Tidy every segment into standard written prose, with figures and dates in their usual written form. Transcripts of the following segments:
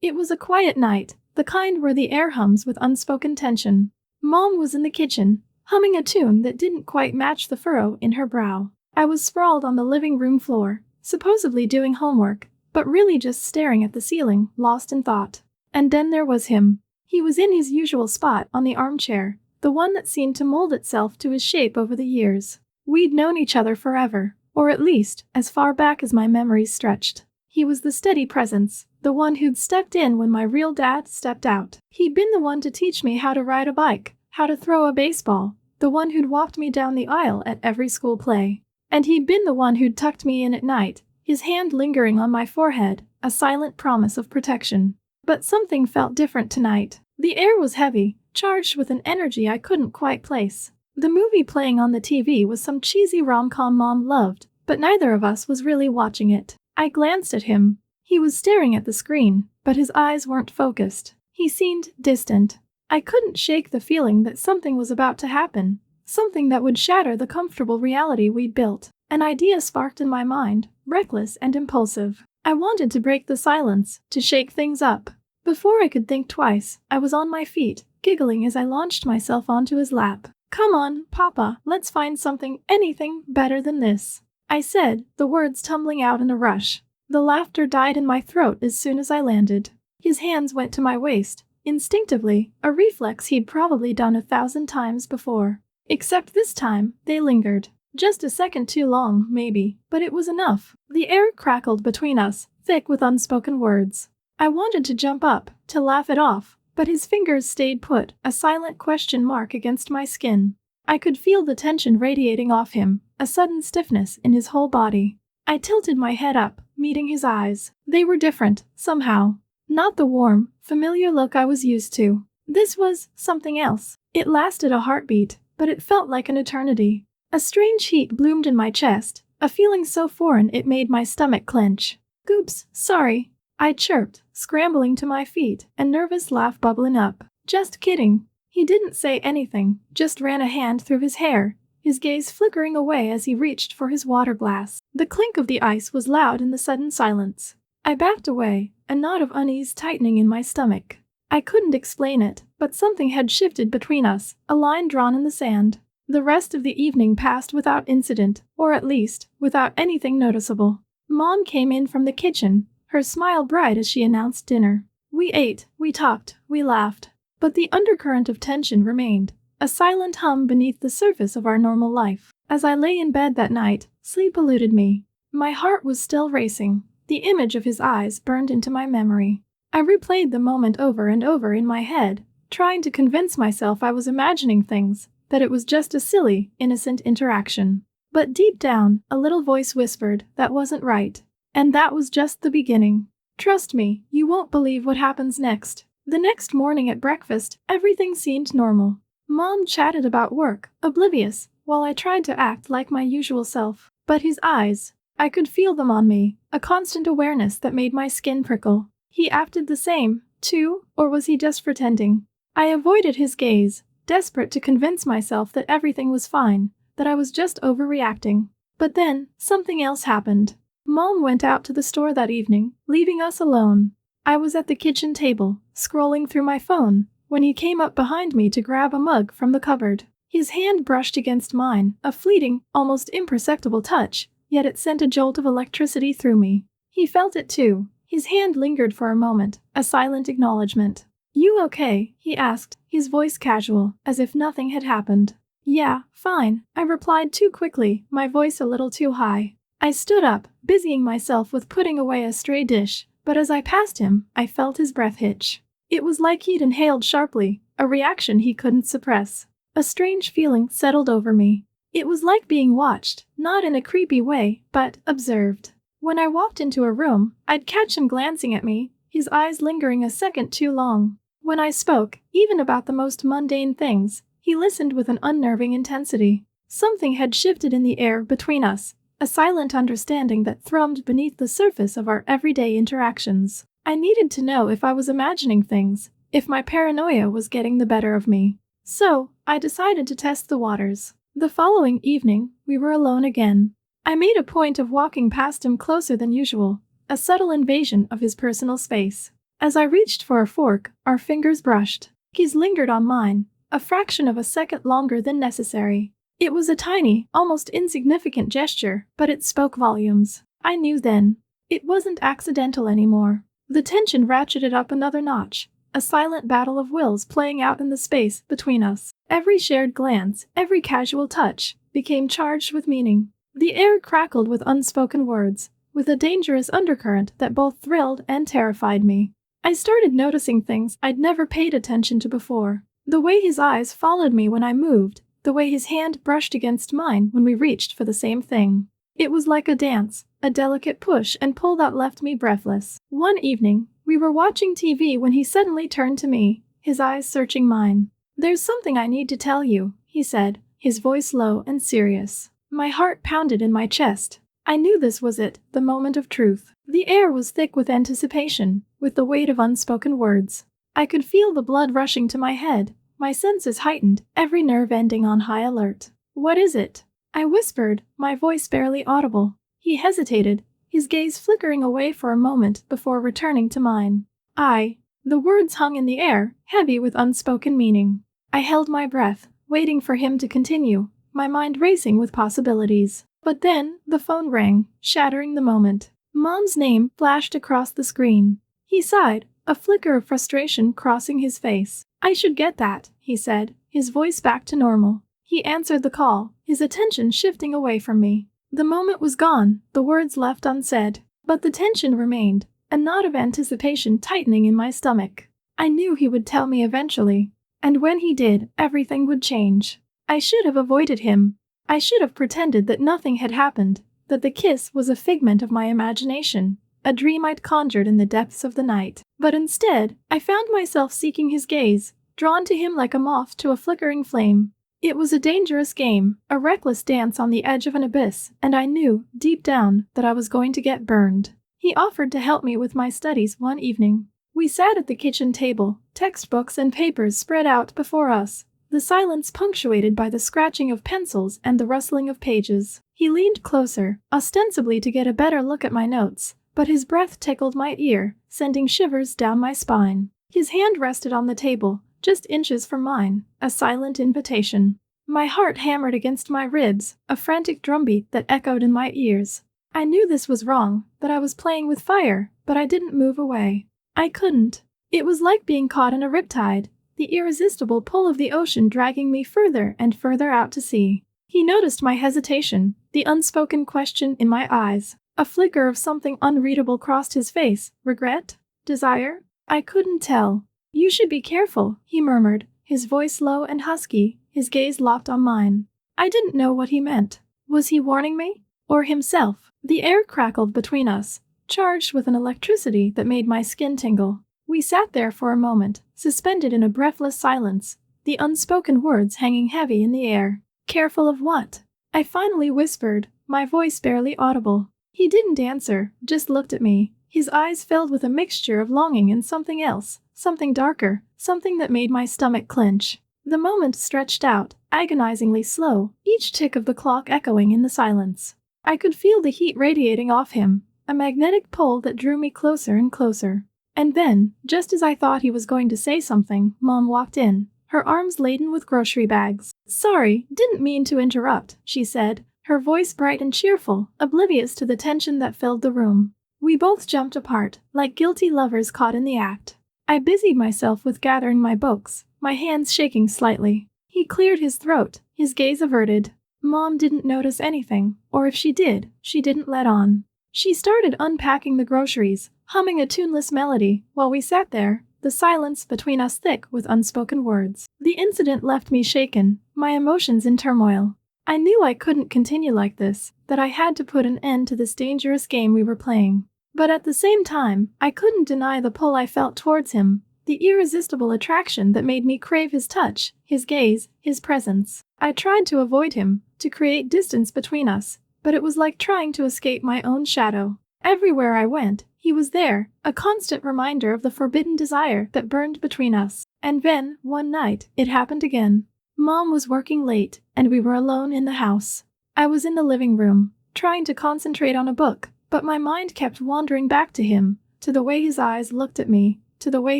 It was a quiet night, the kind where the air hums with unspoken tension. Mom was in the kitchen, humming a tune that didn't quite match the furrow in her brow. I was sprawled on the living room floor, supposedly doing homework, but really just staring at the ceiling, lost in thought. And then there was him. He was in his usual spot on the armchair, the one that seemed to mold itself to his shape over the years. We'd known each other forever, or at least as far back as my memories stretched. He was the steady presence, the one who'd stepped in when my real dad stepped out. He'd been the one to teach me how to ride a bike, how to throw a baseball, the one who'd walked me down the aisle at every school play. And he'd been the one who'd tucked me in at night, his hand lingering on my forehead, a silent promise of protection. But something felt different tonight. The air was heavy, charged with an energy I couldn't quite place. The movie playing on the TV was some cheesy rom-com Mom loved, but neither of us was really watching it. I glanced at him. He was staring at the screen, but his eyes weren't focused. He seemed distant. I couldn't shake the feeling that something was about to happen, something that would shatter the comfortable reality we'd built. An idea sparked in my mind, reckless and impulsive. I wanted to break the silence, to shake things up. Before I could think twice, I was on my feet, giggling as I launched myself onto his lap. "Come on, Papa, let's find anything better than this," I said, the words tumbling out in a rush. The laughter died in my throat as soon as I landed. His hands went to my waist, instinctively, a reflex he'd probably done 1,000 times before. Except this time, they lingered. Just a second too long, maybe, but it was enough. The air crackled between us, thick with unspoken words. I wanted to jump up, to laugh it off, but his fingers stayed put, a silent question mark against my skin. I could feel the tension radiating off him, a sudden stiffness in his whole body. I tilted my head up, meeting his eyes. They were different, somehow. Not the warm, familiar look I was used to. This was something else. It lasted a heartbeat, but it felt like an eternity. A strange heat bloomed in my chest, a feeling so foreign it made my stomach clench. "Oops, sorry," I chirped, scrambling to my feet, a nervous laugh bubbling up. "Just kidding." He didn't say anything, just ran a hand through his hair, his gaze flickering away as he reached for his water glass. The clink of the ice was loud in the sudden silence. I backed away, a knot of unease tightening in my stomach. I couldn't explain it, but something had shifted between us, a line drawn in the sand. The rest of the evening passed without incident, or at least, without anything noticeable. Mom came in from the kitchen, her smile bright as she announced dinner. We ate, we talked, we laughed. But the undercurrent of tension remained, a silent hum beneath the surface of our normal life. As I lay in bed that night, sleep eluded me. My heart was still racing. The image of his eyes burned into my memory. I replayed the moment over and over in my head, trying to convince myself I was imagining things, that it was just a silly, innocent interaction. But deep down, a little voice whispered that wasn't right. And that was just the beginning. "Trust me, you won't believe what happens next." The next morning at breakfast, everything seemed normal. Mom chatted about work, oblivious, while I tried to act like my usual self. But his eyes, I could feel them on me, a constant awareness that made my skin prickle. He acted the same, too, or was he just pretending? I avoided his gaze, desperate to convince myself that everything was fine, that I was just overreacting. But then, something else happened. Mom went out to the store that evening, leaving us alone. I was at the kitchen table, scrolling through my phone, when he came up behind me to grab a mug from the cupboard. His hand brushed against mine, a fleeting, almost imperceptible touch, yet it sent a jolt of electricity through me. He felt it too. His hand lingered for a moment, a silent acknowledgement. "You okay?" he asked, his voice casual, as if nothing had happened. "Yeah, fine," I replied too quickly, my voice a little too high. I stood up, busying myself with putting away a stray dish, but as I passed him, I felt his breath hitch. It was like he'd inhaled sharply, a reaction he couldn't suppress. A strange feeling settled over me. It was like being watched, not in a creepy way, but observed. When I walked into a room, I'd catch him glancing at me, his eyes lingering a second too long. When I spoke, even about the most mundane things, he listened with an unnerving intensity. Something had shifted in the air between us, a silent understanding that thrummed beneath the surface of our everyday interactions. I needed to know if I was imagining things, if my paranoia was getting the better of me. So, I decided to test the waters. The following evening, we were alone again. I made a point of walking past him closer than usual, a subtle invasion of his personal space. As I reached for a fork, our fingers brushed. His lingered on mine, a fraction of a second longer than necessary. It was a tiny, almost insignificant gesture, but it spoke volumes. I knew then. It wasn't accidental anymore. The tension ratcheted up another notch, a silent battle of wills playing out in the space between us. Every shared glance, every casual touch, became charged with meaning. The air crackled with unspoken words, with a dangerous undercurrent that both thrilled and terrified me. I started noticing things I'd never paid attention to before. The way his eyes followed me when I moved, the way his hand brushed against mine when we reached for the same thing. It was like a dance, a delicate push and pull that left me breathless. One evening, we were watching TV when he suddenly turned to me, his eyes searching mine. "There's something I need to tell you," he said, his voice low and serious. My heart pounded in my chest. I knew this was it, the moment of truth. The air was thick with anticipation, with the weight of unspoken words. I could feel the blood rushing to my head, my senses heightened, every nerve ending on high alert. "What is it?" I whispered, my voice barely audible. He hesitated, his gaze flickering away for a moment before returning to mine. The words hung in the air, heavy with unspoken meaning. I held my breath, waiting for him to continue, my mind racing with possibilities. But then, the phone rang, shattering the moment. Mom's name flashed across the screen. He sighed, a flicker of frustration crossing his face. "I should get that," he said, his voice back to normal. He answered the call, his attention shifting away from me. The moment was gone, the words left unsaid. But the tension remained, a knot of anticipation tightening in my stomach. I knew he would tell me eventually. And when he did, everything would change. I should have avoided him. I should have pretended that nothing had happened, that the kiss was a figment of my imagination, a dream I'd conjured in the depths of the night. But instead, I found myself seeking his gaze, drawn to him like a moth to a flickering flame. It was a dangerous game, a reckless dance on the edge of an abyss, and I knew, deep down, that I was going to get burned. He offered to help me with my studies one evening. We sat at the kitchen table, textbooks and papers spread out before us, the silence punctuated by the scratching of pencils and the rustling of pages. He leaned closer, ostensibly to get a better look at my notes, but his breath tickled my ear, sending shivers down my spine. His hand rested on the table, just inches from mine, a silent invitation. My heart hammered against my ribs, a frantic drumbeat that echoed in my ears. I knew this was wrong, that I was playing with fire, but I didn't move away. I couldn't. It was like being caught in a riptide, the irresistible pull of the ocean dragging me further and further out to sea. He noticed my hesitation, the unspoken question in my eyes. A flicker of something unreadable crossed his face. Regret? Desire? I couldn't tell. "You should be careful," he murmured, his voice low and husky, his gaze locked on mine. I didn't know what he meant. Was he warning me? Or himself? The air crackled between us, charged with an electricity that made my skin tingle. We sat there for a moment, suspended in a breathless silence, the unspoken words hanging heavy in the air. "Careful of what?" I finally whispered, my voice barely audible. He didn't answer, just looked at me, his eyes filled with a mixture of longing and something else, something darker, something that made my stomach clench. The moment stretched out, agonizingly slow, each tick of the clock echoing in the silence. I could feel the heat radiating off him, a magnetic pull that drew me closer and closer. And then, just as I thought he was going to say something, Mom walked in, her arms laden with grocery bags. "Sorry, didn't mean to interrupt," she said, her voice bright and cheerful, oblivious to the tension that filled the room. We both jumped apart, like guilty lovers caught in the act. I busied myself with gathering my books, my hands shaking slightly. He cleared his throat, his gaze averted. Mom didn't notice anything, or if she did, she didn't let on. She started unpacking the groceries, humming a tuneless melody, while we sat there, the silence between us thick with unspoken words. The incident left me shaken, my emotions in turmoil. I knew I couldn't continue like this, that I had to put an end to this dangerous game we were playing. But at the same time, I couldn't deny the pull I felt towards him, the irresistible attraction that made me crave his touch, his gaze, his presence. I tried to avoid him, to create distance between us, but it was like trying to escape my own shadow. Everywhere I went, he was there, a constant reminder of the forbidden desire that burned between us. And then, one night, it happened again. Mom was working late, and we were alone in the house. I was in the living room, trying to concentrate on a book, but my mind kept wandering back to him, to the way his eyes looked at me, to the way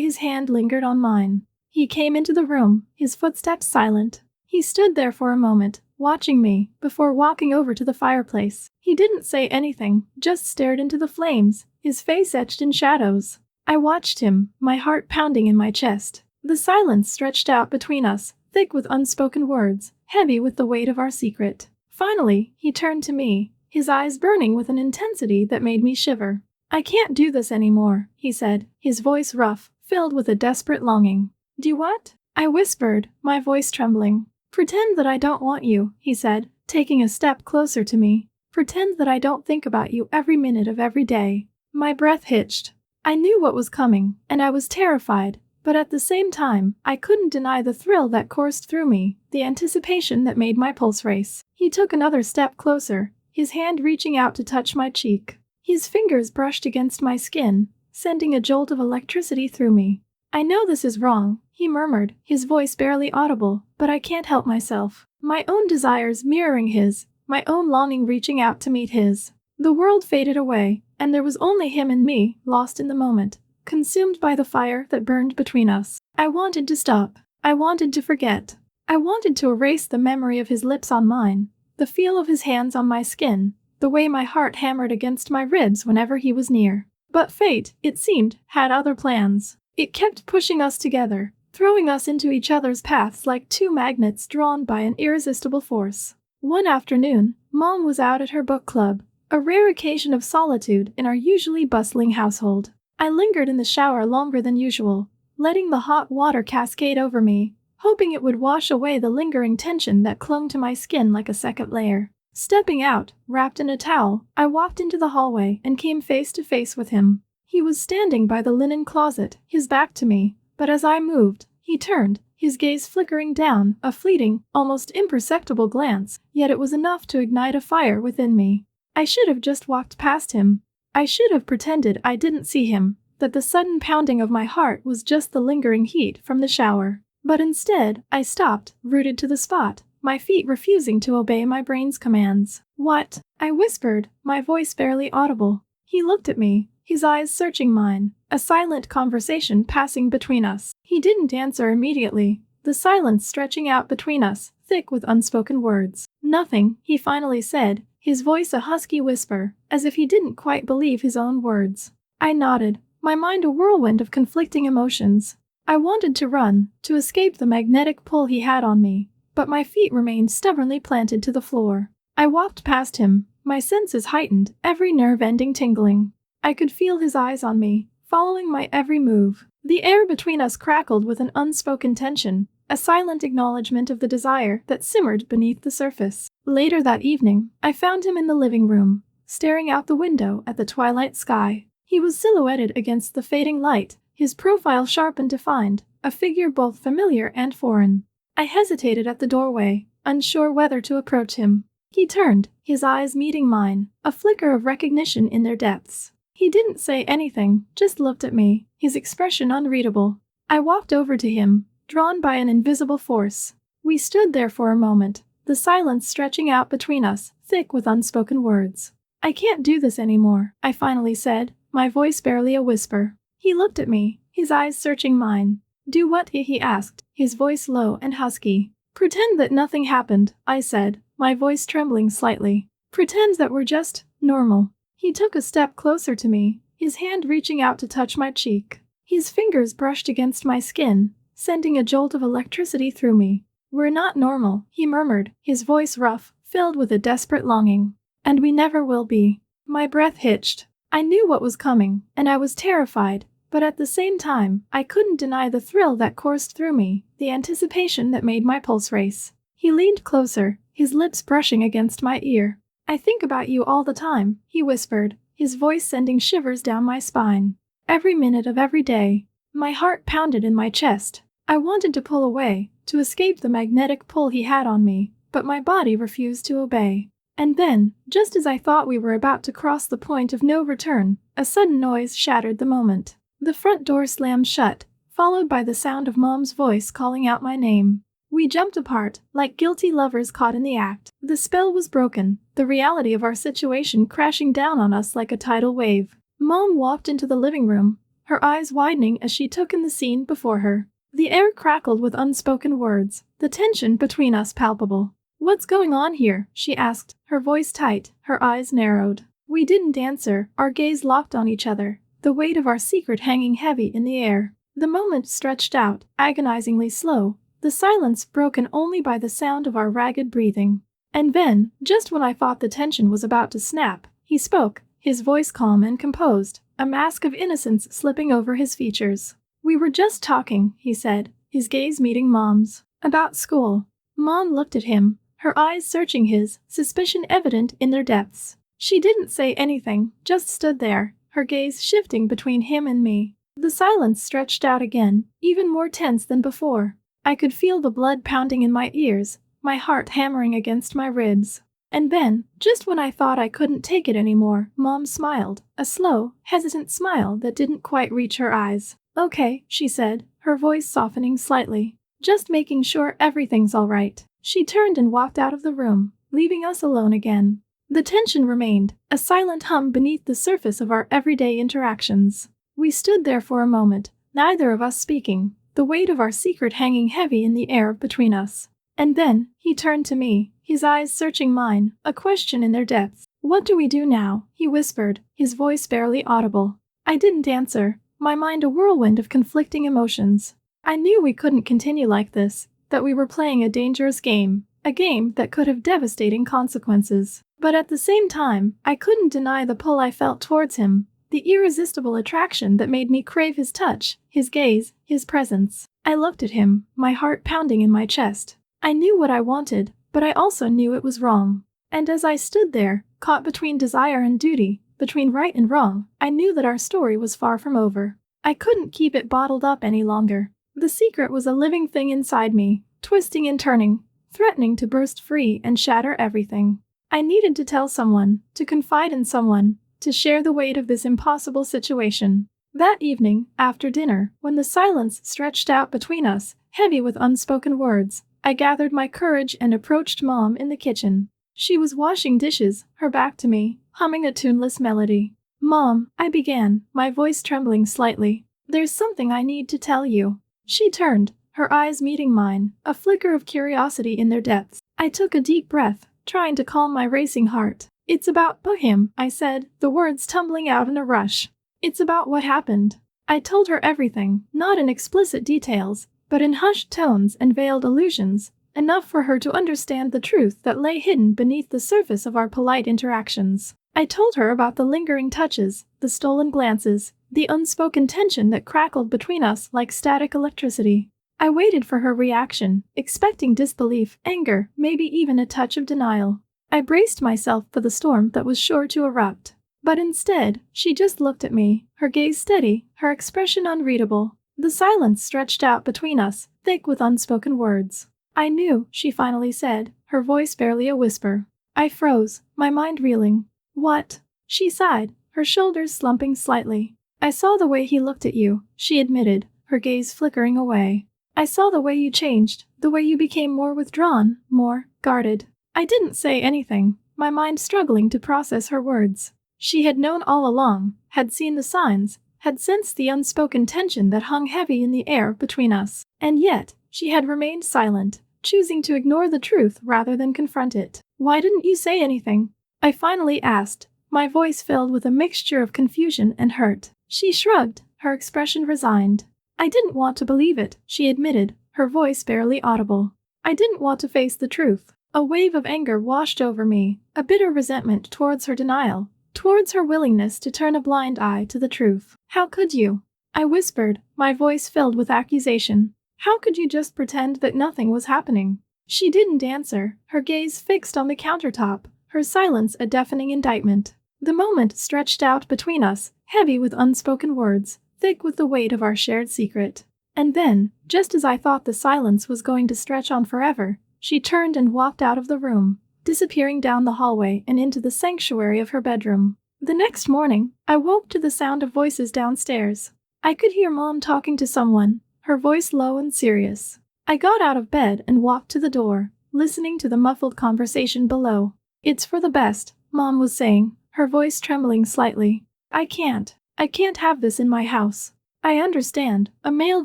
his hand lingered on mine. He came into the room, his footsteps silent. He stood there for a moment, watching me, before walking over to the fireplace. He didn't say anything, just stared into the flames, his face etched in shadows. I watched him, my heart pounding in my chest. The silence stretched out between us, thick with unspoken words, heavy with the weight of our secret. Finally, he turned to me, his eyes burning with an intensity that made me shiver. "I can't do this anymore," he said, his voice rough, filled with a desperate longing. "Do what?" I whispered, my voice trembling. "Pretend that I don't want you," he said, taking a step closer to me. "Pretend that I don't think about you every minute of every day." My breath hitched. I knew what was coming, and I was terrified, but at the same time, I couldn't deny the thrill that coursed through me, the anticipation that made my pulse race. He took another step closer, his hand reaching out to touch my cheek. His fingers brushed against my skin, sending a jolt of electricity through me. "I know this is wrong," he murmured, his voice barely audible, "but I can't help myself." My own desires mirroring his, my own longing reaching out to meet his. The world faded away, and there was only him and me, lost in the moment, consumed by the fire that burned between us. I wanted to stop. I wanted to forget. I wanted to erase the memory of his lips on mine, the feel of his hands on my skin, the way my heart hammered against my ribs whenever he was near. But fate, it seemed, had other plans. It kept pushing us together, throwing us into each other's paths like two magnets drawn by an irresistible force. One afternoon, Mom was out at her book club, a rare occasion of solitude in our usually bustling household. I lingered in the shower longer than usual, letting the hot water cascade over me, hoping it would wash away the lingering tension that clung to my skin like a second layer. Stepping out, wrapped in a towel, I walked into the hallway and came face to face with him. He was standing by the linen closet, his back to me, but as I moved, he turned, his gaze flickering down, a fleeting, almost imperceptible glance, yet it was enough to ignite a fire within me. I should have just walked past him. I should have pretended I didn't see him, that the sudden pounding of my heart was just the lingering heat from the shower. But instead, I stopped, rooted to the spot, my feet refusing to obey my brain's commands. "What?" I whispered, my voice barely audible. He looked at me, his eyes searching mine, a silent conversation passing between us. He didn't answer immediately, the silence stretching out between us, thick with unspoken words. "Nothing," he finally said, his voice a husky whisper, as if he didn't quite believe his own words. I nodded, my mind a whirlwind of conflicting emotions. I wanted to run, to escape the magnetic pull he had on me, but my feet remained stubbornly planted to the floor. I walked past him, my senses heightened, every nerve-ending tingling. I could feel his eyes on me, following my every move. The air between us crackled with an unspoken tension, a silent acknowledgement of the desire that simmered beneath the surface. Later that evening, I found him in the living room, staring out the window at the twilight sky. He was silhouetted against the fading light, his profile sharp and defined, a figure both familiar and foreign. I hesitated at the doorway, unsure whether to approach him. He turned, his eyes meeting mine, a flicker of recognition in their depths. He didn't say anything, just looked at me, his expression unreadable. I walked over to him, drawn by an invisible force. We stood there for a moment, the silence stretching out between us, thick with unspoken words. "I can't do this anymore," I finally said, my voice barely a whisper. He looked at me, his eyes searching mine. "Do what?" he asked, his voice low and husky. "Pretend that nothing happened," I said, my voice trembling slightly. "Pretend that we're just normal." He took a step closer to me, his hand reaching out to touch my cheek. His fingers brushed against my skin, sending a jolt of electricity through me. "We're not normal," he murmured, his voice rough, filled with a desperate longing. "And we never will be." My breath hitched. I knew what was coming, and I was terrified, but at the same time, I couldn't deny the thrill that coursed through me, the anticipation that made my pulse race. He leaned closer, his lips brushing against my ear. "I think about you all the time," he whispered, his voice sending shivers down my spine. "Every minute of every day." My heart pounded in my chest. I wanted to pull away, to escape the magnetic pull he had on me, but my body refused to obey. And then, just as I thought we were about to cross the point of no return, a sudden noise shattered the moment. The front door slammed shut, followed by the sound of Mom's voice calling out my name. We jumped apart, like guilty lovers caught in the act. The spell was broken, the reality of our situation crashing down on us like a tidal wave. Mom walked into the living room, her eyes widening as she took in the scene before her. The air crackled with unspoken words, the tension between us palpable. "What's going on here?" she asked, her voice tight, her eyes narrowed. We didn't answer, our gaze locked on each other, the weight of our secret hanging heavy in the air. The moment stretched out, agonizingly slow, the silence broken only by the sound of our ragged breathing. And then, just when I thought the tension was about to snap, he spoke, his voice calm and composed, a mask of innocence slipping over his features. "We were just talking," he said, his gaze meeting Mom's. "About school." Mom looked at him, her eyes searching his, suspicion evident in their depths. She didn't say anything, just stood there, her gaze shifting between him and me. The silence stretched out again, even more tense than before. I could feel the blood pounding in my ears, my heart hammering against my ribs. And then, just when I thought I couldn't take it anymore, Mom smiled, a slow, hesitant smile that didn't quite reach her eyes. "Okay," she said, her voice softening slightly. "Just making sure everything's all right." She turned and walked out of the room, leaving us alone again. The tension remained, a silent hum beneath the surface of our everyday interactions. We stood there for a moment, neither of us speaking, the weight of our secret hanging heavy in the air between us. And then, he turned to me, his eyes searching mine, a question in their depths. "What do we do now?" he whispered, his voice barely audible. I didn't answer, my mind a whirlwind of conflicting emotions. I knew we couldn't continue like this, that we were playing a dangerous game, a game that could have devastating consequences. But at the same time, I couldn't deny the pull I felt towards him, the irresistible attraction that made me crave his touch, his gaze, his presence. I looked at him, my heart pounding in my chest. I knew what I wanted, but I also knew it was wrong. And as I stood there, caught between desire and duty, between right and wrong, I knew that our story was far from over. I couldn't keep it bottled up any longer. The secret was a living thing inside me, twisting and turning, threatening to burst free and shatter everything. I needed to tell someone, to confide in someone, to share the weight of this impossible situation. That evening, after dinner, when the silence stretched out between us, heavy with unspoken words, I gathered my courage and approached Mom in the kitchen. She was washing dishes, her back to me, humming a tuneless melody. "Mom," I began, my voice trembling slightly, "there's something I need to tell you." She turned, her eyes meeting mine, a flicker of curiosity in their depths. I took a deep breath, trying to calm my racing heart. "It's about him," I said, the words tumbling out in a rush. "It's about what happened." I told her everything, not in explicit details, but in hushed tones and veiled allusions, enough for her to understand the truth that lay hidden beneath the surface of our polite interactions. I told her about the lingering touches, the stolen glances, the unspoken tension that crackled between us like static electricity. I waited for her reaction, expecting disbelief, anger, maybe even a touch of denial. I braced myself for the storm that was sure to erupt. But instead, she just looked at me, her gaze steady, her expression unreadable. The silence stretched out between us, thick with unspoken words. "I knew," she finally said, her voice barely a whisper. I froze, my mind reeling. "What?" She sighed, her shoulders slumping slightly. "I saw the way he looked at you," she admitted, her gaze flickering away. "I saw the way you changed, the way you became more withdrawn, more guarded." I didn't say anything, my mind struggling to process her words. She had known all along, had seen the signs, had sensed the unspoken tension that hung heavy in the air between us. And yet, she had remained silent, choosing to ignore the truth rather than confront it. "Why didn't you say anything?" I finally asked, my voice filled with a mixture of confusion and hurt. She shrugged, her expression resigned. "I didn't want to believe it," she admitted, her voice barely audible. "I didn't want to face the truth." A wave of anger washed over me, a bitter resentment towards her denial, towards her willingness to turn a blind eye to the truth. "How could you?" I whispered, my voice filled with accusation. "How could you just pretend that nothing was happening?" She didn't answer, her gaze fixed on the countertop, her silence a deafening indictment. The moment stretched out between us, heavy with unspoken words, thick with the weight of our shared secret. And then, just as I thought the silence was going to stretch on forever, she turned and walked out of the room, disappearing down the hallway and into the sanctuary of her bedroom. The next morning, I woke to the sound of voices downstairs. I could hear Mom talking to someone, her voice low and serious. I got out of bed and walked to the door, listening to the muffled conversation below. "It's for the best," Mom was saying, her voice trembling slightly. "I can't." I can't have this in my house." "I understand," a male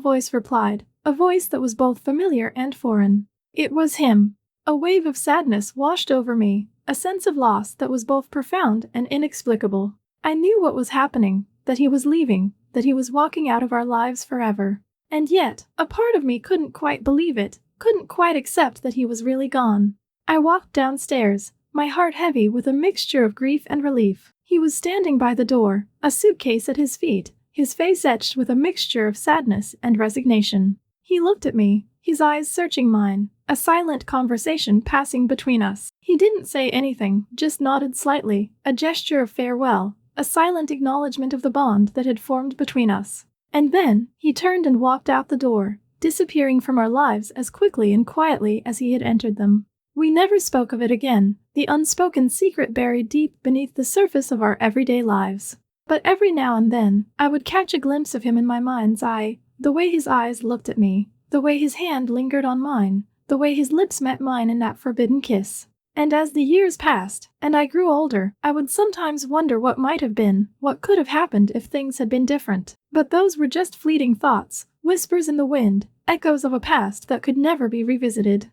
voice replied, a voice that was both familiar and foreign. It was him. A wave of sadness washed over me, a sense of loss that was both profound and inexplicable. I knew what was happening, that he was leaving, that he was walking out of our lives forever. And yet, a part of me couldn't quite believe it, couldn't quite accept that he was really gone. I walked downstairs, my heart heavy with a mixture of grief and relief. He was standing by the door, a suitcase at his feet, his face etched with a mixture of sadness and resignation. He looked at me, his eyes searching mine, a silent conversation passing between us. He didn't say anything, just nodded slightly, a gesture of farewell, a silent acknowledgement of the bond that had formed between us. And then, he turned and walked out the door, disappearing from our lives as quickly and quietly as he had entered them. We never spoke of it again, the unspoken secret buried deep beneath the surface of our everyday lives. But every now and then, I would catch a glimpse of him in my mind's eye, the way his eyes looked at me, the way his hand lingered on mine, the way his lips met mine in that forbidden kiss. And as the years passed, and I grew older, I would sometimes wonder what might have been, what could have happened if things had been different. But those were just fleeting thoughts, whispers in the wind, echoes of a past that could never be revisited.